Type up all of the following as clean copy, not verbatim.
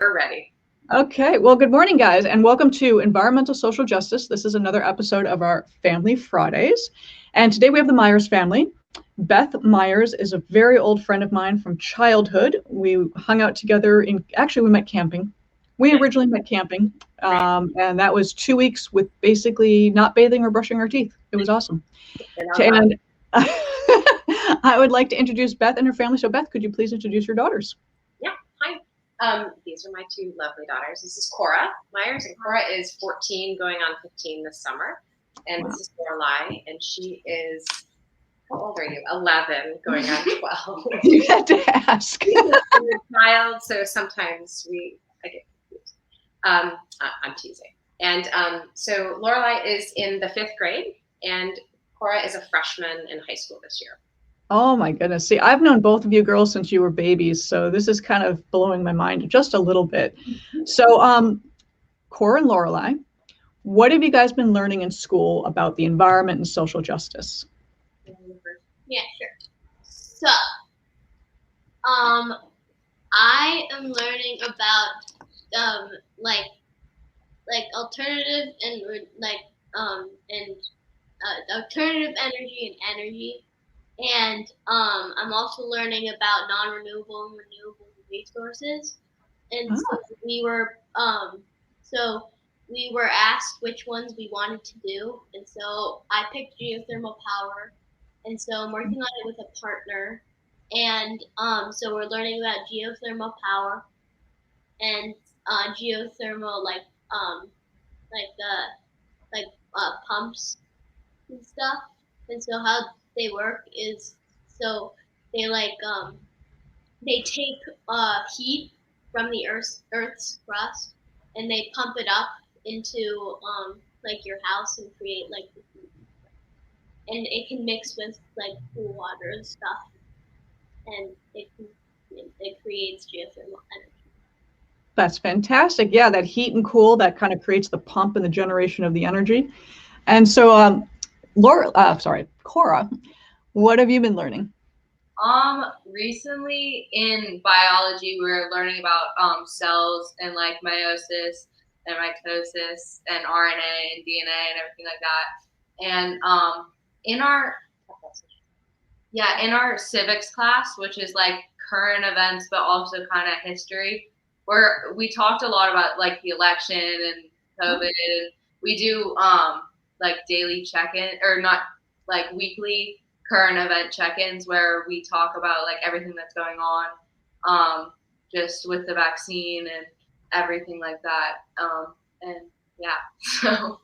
We're ready. Okay, well, good morning, guys, and welcome to Environmental Social Justice. This is another episode of our Family Fridays. And today we have the Myers family. Beth Myers is a very old friend of mine from childhood. We hung out together actually, we met camping. We Yes. originally met camping, Right. and that was 2 weeks with basically not bathing or brushing our teeth. It was awesome. And And I would like to introduce Beth and her family. So, Beth, could you please introduce your daughters? yeah, hi. These are my two lovely daughters. This is Cora Myers, and Cora is 14, going on 15 this summer. And Wow. this is Lorelai, and she is, how old are you? 11, going on 12. You had to ask. She's a third child, so sometimes I get confused. I'm teasing. And so Lorelai is in the 5th grade, and Cora is a freshman in high school this year. Oh my goodness. See, I've known both of you girls since you were babies, so this is kind of blowing my mind just a little bit. So, Cora and Lorelei, what have you guys been learning in school about the environment and social justice? Yeah, sure. So, I am learning about like alternative and alternative energy and energy, and I'm also learning about non-renewable and renewable resources. And Ah, so we were asked which ones we wanted to do, and so I picked geothermal power, and so I'm working on it with a partner, and so we're learning about geothermal power and geothermal like pumps and stuff. And so how they work is so they they take heat from the Earth's crust and they pump it up into your house and create the heat. And it can mix with cool water and stuff, and it creates geothermal energy. that's fantastic. Yeah, that heat and cool that kind of creates the pump and the generation of the energy. And so, Cora, what have you been learning? Recently in biology, we're learning about cells and like meiosis and mitosis and RNA and DNA and everything like that. And in our in our civics class, which is like current events but also kind of history, where we talked a lot about like the election and COVID. And we do like daily check-in or not like weekly current event check-ins where we talk about like everything that's going on, just with the vaccine and everything like that. And yeah, so.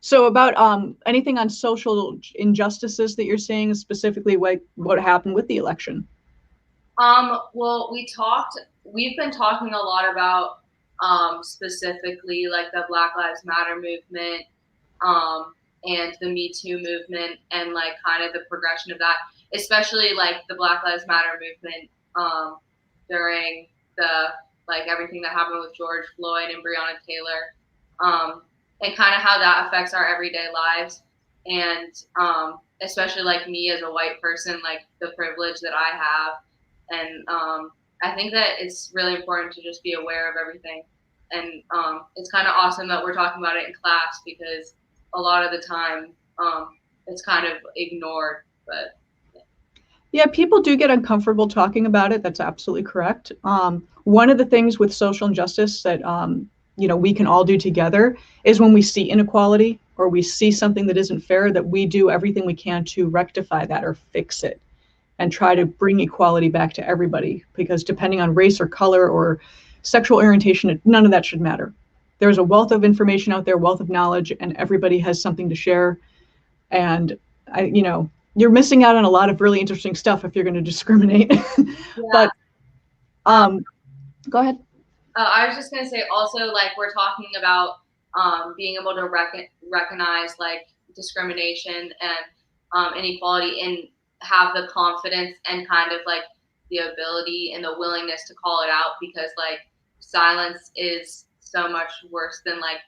So, about anything on social injustices that you're seeing, specifically what happened with the election? Well, we've been talking a lot about specifically like the Black Lives Matter movement, and the Me Too movement and like kind of the progression of that, especially like the Black Lives Matter movement during the like everything that happened with George Floyd and Breonna Taylor, and kind of how that affects our everyday lives. And especially like me as a white person, like the privilege that I have. And I think that it's really important to just be aware of everything. And it's kind of awesome that we're talking about it in class because a lot of the time it's kind of ignored. But Yeah, people do get uncomfortable talking about it. That's absolutely correct. One of the things with social injustice that we can all do together is when we see inequality or we see something that isn't fair, that we do everything we can to rectify that or fix it and try to bring equality back to everybody. Because depending on race or color or sexual orientation, none of that should matter. There's a wealth of information out there, wealth of knowledge, and everybody has something to share. And you're missing out on a lot of really interesting stuff if you're going to discriminate. yeah. But go ahead. I was just gonna say also like we're talking about being able to recognize like discrimination and inequality and have the confidence and kind of like the ability and the willingness to call it out because like silence is so much worse than like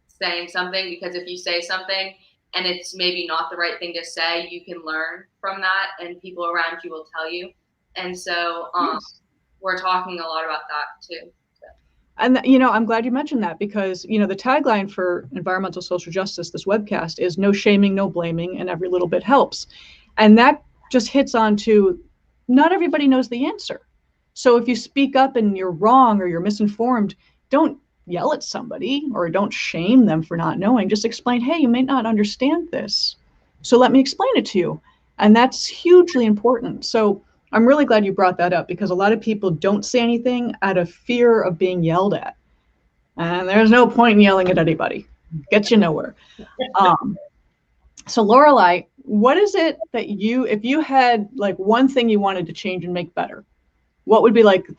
saying something because if you say something and it's maybe not the right thing to say, you can learn from that and people around you will tell you. And so Yes. we're talking a lot about that too. And you know, I'm glad you mentioned that because you know the tagline for environmental social justice, this webcast, is no shaming, no blaming, and every little bit helps. And that just hits on to not everybody knows the answer. So if you speak up and you're wrong or you're misinformed, don't yell at somebody or don't shame them for not knowing. Just explain, hey, you may not understand this, so let me explain it to you. And that's hugely important. So I'm really glad you brought that up because a lot of people don't say anything out of fear of being yelled at. And there's no point in yelling at anybody. Gets you nowhere. So Lorelai, what is it that if you had like one thing you wanted to change and make better, what would be like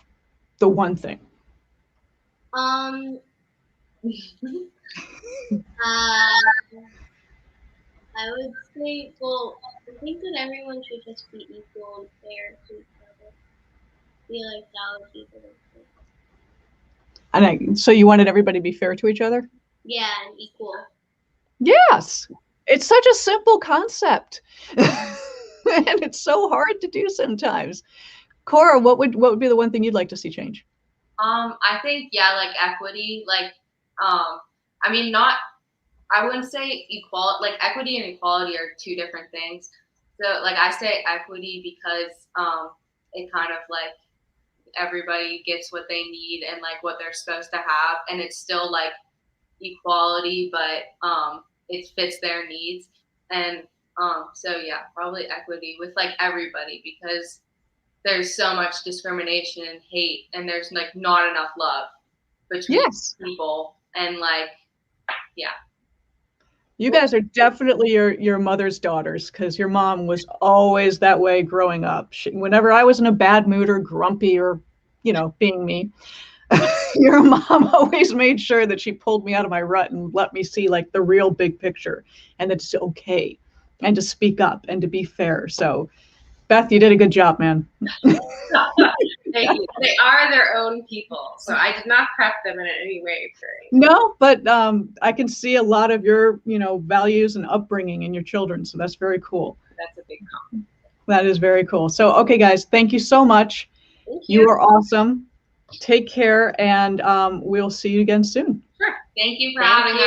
the one thing? I would say, well, I think that everyone should just be equal and fair to each other. Be like that people. And so you wanted everybody to be fair to each other? Yeah, and equal. Yes. It's such a simple concept. And it's so hard to do sometimes. Cora, what would be the one thing you'd like to see change? I think like equity, like I mean I wouldn't say equality, like equity and equality are two different things. So like I say equity because it kind of like everybody gets what they need and like what they're supposed to have, and it's still like equality, but it fits their needs. And so yeah, probably equity with like everybody because there's so much discrimination and hate, and there's like not enough love between people, and like yeah. You guys are definitely your mother's daughters because your mom was always that way growing up. Whenever I was in a bad mood or grumpy or, you know, being me, your mom always made sure that she pulled me out of my rut and let me see like the real big picture and that it's okay and to speak up and to be fair. So Beth, you did a good job, man. Thank you. They are their own people, so I did not prep them in any way for anything. No, but I can see a lot of your, you know, values and upbringing in your children, so that's very cool. That's a big compliment. That is very cool. So, okay, guys, thank you so much. Thank you. You are awesome. Take care, and we'll see you again soon. Sure. Thank you for having us.